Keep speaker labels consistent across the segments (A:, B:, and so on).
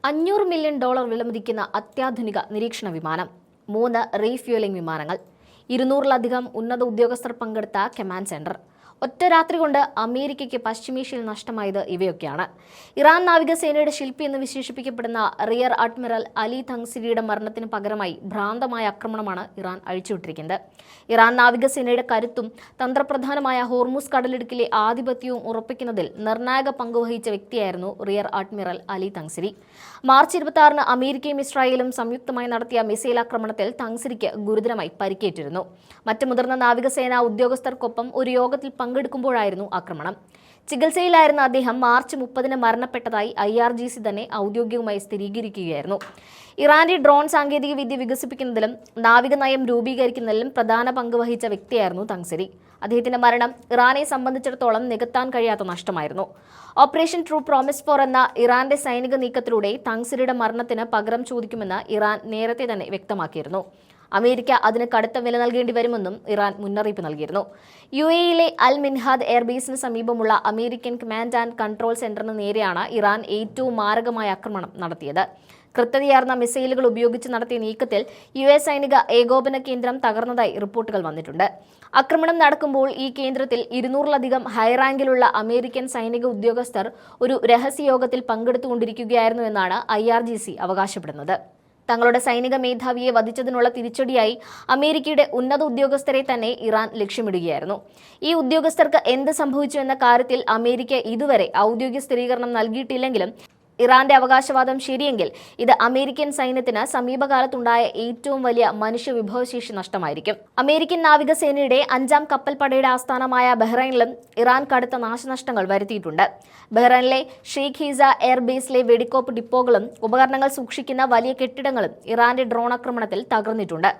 A: $500 million വിലമതിക്കുന്ന അത്യാധുനിക നിരീക്ഷണ വിമാനം, 3 റീഫ്യൂലിംഗ് വിമാനങ്ങൾ, 200-ലധികം ഉന്നത ഉദ്യോഗസ്ഥർ പങ്കെടുത്ത കമാൻഡ് സെന്റർ. ഒറ്റ രാത്രി കൊണ്ട് അമേരിക്കയ്ക്ക് പശ്ചിമേഷ്യയിൽ നഷ്ടമായത് ഇവയൊക്കെയാണ്. ഇറാൻ നാവികസേനയുടെ ശില്പി എന്ന് വിശേഷിപ്പിക്കപ്പെടുന്ന റിയർ അഡ്മിറൽ അലി തങ്സിരിയുടെ മരണത്തിന് പകരമായി ഭ്രാന്തമായ ആക്രമണമാണ് ഇറാൻ അഴിച്ചുവിട്ടിരിക്കുന്നത്. ഇറാൻ നാവികസേനയുടെ കരുത്തും തന്ത്രപ്രധാനമായ ഹോർമുസ് കടലിടുക്കിലെ ആധിപത്യവും ഉറപ്പിക്കുന്നതിൽ നിർണായക പങ്കുവഹിച്ച വ്യക്തിയായിരുന്നു rear admiral Ali Tangsiri. March 26-ന് അമേരിക്കയും ഇസ്രായേലും സംയുക്തമായി നടത്തിയ മിസൈൽ ആക്രമണത്തിൽ തങ്സിരിക്ക് ഗുരുതരമായി പരിക്കേറ്റിരുന്നു. മറ്റ് മുതിർന്ന നാവികസേനാ ഉദ്യോഗസ്ഥർക്കൊപ്പം ഒരു യോഗത്തിൽ പങ്കെടുക്കുമ്പോഴായിരുന്നു ആക്രമണം. ചികിത്സയിലായിരുന്ന അദ്ദേഹം മാർച്ച് 30-ന് മരണപ്പെട്ടതായി IRGC തന്നെ ഔദ്യോഗികമായി സ്ഥിരീകരിക്കുകയായിരുന്നു. ഇറാന്റെ ഡ്രോൺ സാങ്കേതിക വിദ്യ വികസിപ്പിക്കുന്നതിലും നാവിക നയം രൂപീകരിക്കുന്നതിലും പ്രധാന പങ്ക് വഹിച്ച വ്യക്തിയായിരുന്നു തങ്സിരി. അദ്ദേഹത്തിന്റെ മരണം ഇറാനെ സംബന്ധിച്ചിടത്തോളം നികത്താൻ കഴിയാത്ത നഷ്ടമായിരുന്നു. ഓപ്പറേഷൻ ട്രൂ പ്രോമിസ് 4 എന്ന ഇറാന്റെ സൈനിക നീക്കത്തിലൂടെ തങ്സിരിയുടെ മരണത്തിന് പകരം ചോദിക്കുമെന്ന് ഇറാൻ നേരത്തെ തന്നെ വ്യക്തമാക്കിയിരുന്നു. അമേരിക്ക അതിന് കടുത്ത വില നൽകേണ്ടി വരുമെന്നും ഇറാൻ മുന്നറിയിപ്പ് നൽകിയിരുന്നു. UAE-യിലെ അൽ മിൻഹാദ് എയർബേസിന് സമീപമുള്ള അമേരിക്കൻ കമാൻഡ് ആൻഡ് കൺട്രോൾ സെന്ററിന് നേരെയാണ് ഇറാൻ ഏറ്റവും മാരകമായ ആക്രമണം നടത്തിയത്. കൃത്യതയാർന്ന മിസൈലുകൾ ഉപയോഗിച്ച് നടത്തിയ നീക്കത്തിൽ US സൈനിക ഏകോപന കേന്ദ്രം തകർന്നതായി റിപ്പോർട്ടുകൾ വന്നിട്ടുണ്ട്. ആക്രമണം നടക്കുമ്പോൾ ഈ കേന്ദ്രത്തിൽ 200-ലധികം ഹൈറാങ്കിലുള്ള അമേരിക്കൻ സൈനിക ഉദ്യോഗസ്ഥർ ഒരു രഹസ്യയോഗത്തിൽ പങ്കെടുത്തുകൊണ്ടിരിക്കുകയായിരുന്നു എന്നാണ് IRGC അവകാശപ്പെടുന്നത്. തങ്ങളുടെ സൈനിക മേധാവിയെ വധിച്ചതിനുള്ള തിരിച്ചടിയായി അമേരിക്കയുടെ ഉന്നത ഉദ്യോഗസ്ഥരെ തന്നെ ഇറാൻ ലക്ഷ്യമിടുകയായിരുന്നു. ഈ ഉദ്യോഗസ്ഥർക്ക് എന്ത് സംഭവിച്ചു എന്ന കാര്യത്തിൽ അമേരിക്ക ഇതുവരെ ഔദ്യോഗിക സ്ഥിരീകരണം നൽകിയിട്ടില്ലെങ്കിലും ഇറാന്റെ അവകാശവാദം ശരിയെങ്കിൽ ഇത് അമേരിക്കൻ സൈന്യത്തിന് സമീപകാലത്തുണ്ടായ ഏറ്റവും വലിയ മനുഷ്യ വിഭവശേഷി നഷ്ടമായിരിക്കും. അമേരിക്കൻ നാവികസേനയുടെ 5-ാം കപ്പൽപ്പടയുടെ ആസ്ഥാനമായ ബഹ്റൈനിലും ഇറാൻ കടുത്ത നാശനഷ്ടങ്ങൾ വരുത്തിയിട്ടുണ്ട്. ബഹ്റൈനിലെ ഷെയ്ഖ് ഹീസ എയർബേസിലെ വെടിക്കോപ്പ് ഡിപ്പോകളും ഉപകരണങ്ങൾ സൂക്ഷിക്കുന്ന വലിയ കെട്ടിടങ്ങളും ഇറാന്റെ ഡ്രോൺ ആക്രമണത്തിൽ തകർന്നിട്ടുണ്ട്.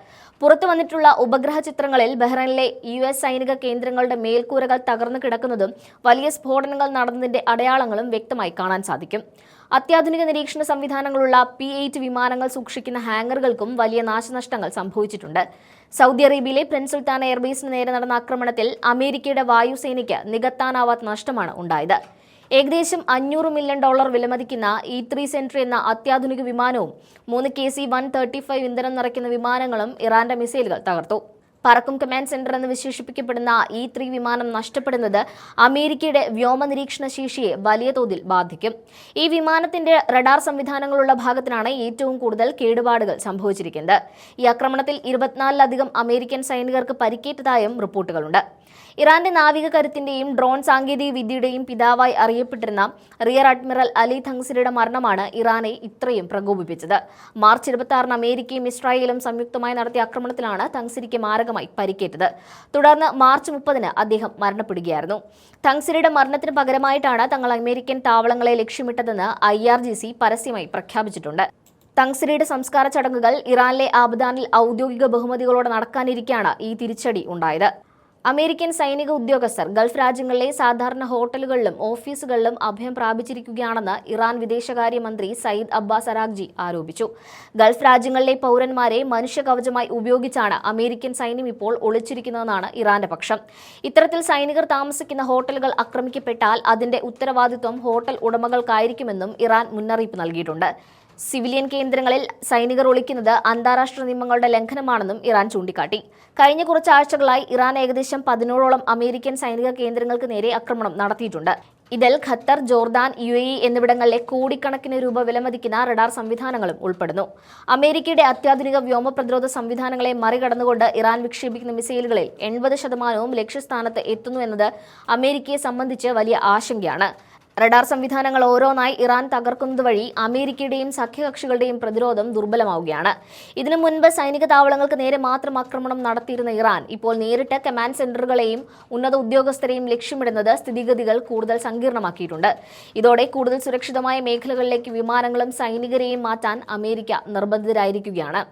A: പുറത്തു വന്നിട്ടുള്ള ഉപഗ്രഹ ചിത്രങ്ങളിൽ ബഹ്റൈനിലെ US സൈനിക കേന്ദ്രങ്ങളുടെ മേൽക്കൂരകൾ തകർന്നു കിടക്കുന്നതും വലിയ സ്ഫോടനങ്ങൾ നടന്നതിന്റെ അടയാളങ്ങളും വ്യക്തമായി കാണാൻ സാധിക്കും. അത്യാധുനിക നിരീക്ഷണ സംവിധാനങ്ങളുള്ള P-8 വിമാനങ്ങൾ സൂക്ഷിക്കുന്ന ഹാങ്ങറുകൾക്കും വലിയ നാശനഷ്ടങ്ങൾ സംഭവിച്ചിട്ടുണ്ട്. സൗദി അറേബ്യയിലെ പ്രിൻസ് സുൽത്താൻ എയർബേസിന് നേരെ നടന്ന ആക്രമണത്തിൽ അമേരിക്കയുടെ വായുസേനയ്ക്ക് നികത്താനാവാത്ത നഷ്ടമാണ് ഉണ്ടായത്. ഏകദേശം $500 മില്യൺ വിലമതിക്കുന്ന E-3 സെൻട്രി എന്ന അത്യാധുനിക വിമാനവും 3 KC-135 ഇന്ധനം നിറയ്ക്കുന്ന വിമാനങ്ങളും ഇറാന്റെ മിസൈലുകൾ തകർത്തു. പറക്കും കമാൻഡ് സെന്റർ എന്ന് വിശേഷിപ്പിക്കപ്പെടുന്ന E-3 വിമാനം നഷ്ടപ്പെടുന്നത് അമേരിക്കയുടെ വ്യോമ നിരീക്ഷണ ശേഷിയെ വലിയ തോതിൽ ബാധിക്കും. ഈ വിമാനത്തിന്റെ റഡാർ സംവിധാനങ്ങളുള്ള ഭാഗത്തിനാണ് ഏറ്റവും കൂടുതൽ കേടുപാടുകൾ സംഭവിച്ചിരിക്കുന്നത്. ഈ ആക്രമണത്തിൽ 24-ലധികം അമേരിക്കൻ സൈനികർക്ക് പരിക്കേറ്റതായും റിപ്പോർട്ടുകളുണ്ട്. ഇറാന്റെ നാവിക കരുത്തിന്റെയും ഡ്രോൺ സാങ്കേതിക വിദ്യയുടെയും പിതാവായി അറിയപ്പെട്ടിരുന്ന റിയർ അഡ്മിറൽ അലി തങ്സിരിയുടെ മരണമാണ് ഇറാനെ ഇത്രയും പ്രകോപിപ്പിച്ചത്. മാർച്ച് 26-ന് അമേരിക്കയും ഇസ്രായേലും സംയുക്തമായി നടത്തിയ ആക്രമണത്തിലാണ് തങ്സിരിക്ക് മാരകമായി പരിക്കേറ്റത്. തുടർന്ന് മാർച്ച് 30-ന് അദ്ദേഹം മരണപ്പെടുകയായിരുന്നു. തങ്സിരിയുടെ മരണത്തിന് പകരമായിട്ടാണ് തങ്ങൾ അമേരിക്കൻ താവളങ്ങളെ ലക്ഷ്യമിട്ടതെന്ന് IRGC പരസ്യമായി പ്രഖ്യാപിച്ചിട്ടുണ്ട്. തങ്സിരിയുടെ സംസ്കാര ചടങ്ങുകൾ ഇറാനിലെ ആബദാനിൽ ഔദ്യോഗിക ബഹുമതികളോടെ നടക്കാനിരിക്കെയാണ് ഈ തിരിച്ചടി ഉണ്ടായത്. അമേരിക്കൻ സൈനിക ഉദ്യോഗസ്ഥർ ഗൾഫ് രാജ്യങ്ങളിലെ സാധാരണ ഹോട്ടലുകളിലും ഓഫീസുകളിലും അഭയം പ്രാപിച്ചിരിക്കുകയാണെന്ന് ഇറാൻ വിദേശകാര്യമന്ത്രി സയ്യിദ് അബ്ബാസ് അരാഗ്ചി ആരോപിച്ചു. ഗൾഫ് രാജ്യങ്ങളിലെ പൗരന്മാരെ മനുഷ്യകവചമായി ഉപയോഗിച്ചാണ് അമേരിക്കൻ സൈന്യം ഇപ്പോൾ ഒളിച്ചിരിക്കുന്നതെന്നാണ് ഇറാന്റെ പക്ഷം. ഇത്തരത്തിൽ സൈനികർ താമസിക്കുന്ന ഹോട്ടലുകൾ ആക്രമിക്കപ്പെട്ടാൽ അതിന്റെ ഉത്തരവാദിത്വം ഹോട്ടൽ ഉടമകൾക്കായിരിക്കുമെന്നും ഇറാൻ മുന്നറിയിപ്പ് നൽകിയിട്ടുണ്ട്. സിവിലിയൻ കേന്ദ്രങ്ങളിൽ സൈനികർ ഒളിക്കുന്നത് അന്താരാഷ്ട്ര നിയമങ്ങളുടെ ലംഘനമാണെന്നും ഇറാൻ ചൂണ്ടിക്കാട്ടി. കഴിഞ്ഞ കുറച്ച് ആഴ്ചകളായി ഇറാൻ ഏകദേശം 17ഓളം അമേരിക്കൻ സൈനിക കേന്ദ്രങ്ങൾക്ക് നേരെ ആക്രമണം നടത്തിയിട്ടുണ്ട്. ഇതിൽ ഖത്തർ, ജോർദാൻ, UAE എന്നിവിടങ്ങളിലെ കോടിക്കണക്കിന് രൂപ വിലമതിക്കുന്ന റഡാർ സംവിധാനങ്ങളും ഉൾപ്പെടുന്നു. അമേരിക്കയുടെ അത്യാധുനിക വ്യോമ പ്രതിരോധ സംവിധാനങ്ങളെ മറികടന്നുകൊണ്ട് ഇറാൻ വിക്ഷേപിക്കുന്ന മിസൈലുകളിൽ 80%വും ലക്ഷ്യസ്ഥാനത്ത് എത്തുന്നു എന്നത് അമേരിക്കയെ സംബന്ധിച്ച് വലിയ ആശങ്കയാണ്. റഡാർ സംവിധാനങ്ങൾ ഓരോന്നായി ഇറാൻ തകർക്കുന്നത് വഴി അമേരിക്കയുടെയും സഖ്യകക്ഷികളുടെയും പ്രതിരോധം ദുർബലമാവുകയാണ്. ഇതിനു മുൻപ് സൈനിക താവളങ്ങൾക്ക് നേരെ മാത്രം ആക്രമണം നടത്തിയിരുന്ന ഇറാൻ ഇപ്പോൾ നേരിട്ട് കമാൻഡ് സെന്ററുകളെയും ഉന്നത ഉദ്യോഗസ്ഥരെയും ലക്ഷ്യമിടുന്നത് സ്ഥിതിഗതികൾ കൂടുതൽ സങ്കീർണമാക്കിയിട്ടുണ്ട്. ഇതോടെ കൂടുതൽ സുരക്ഷിതമായ മേഖലകളിലേക്ക് വിമാനങ്ങളും സൈനികരെയും മാറ്റാൻ അമേരിക്ക നിർബന്ധിതരായിരിക്കുകയാണ്.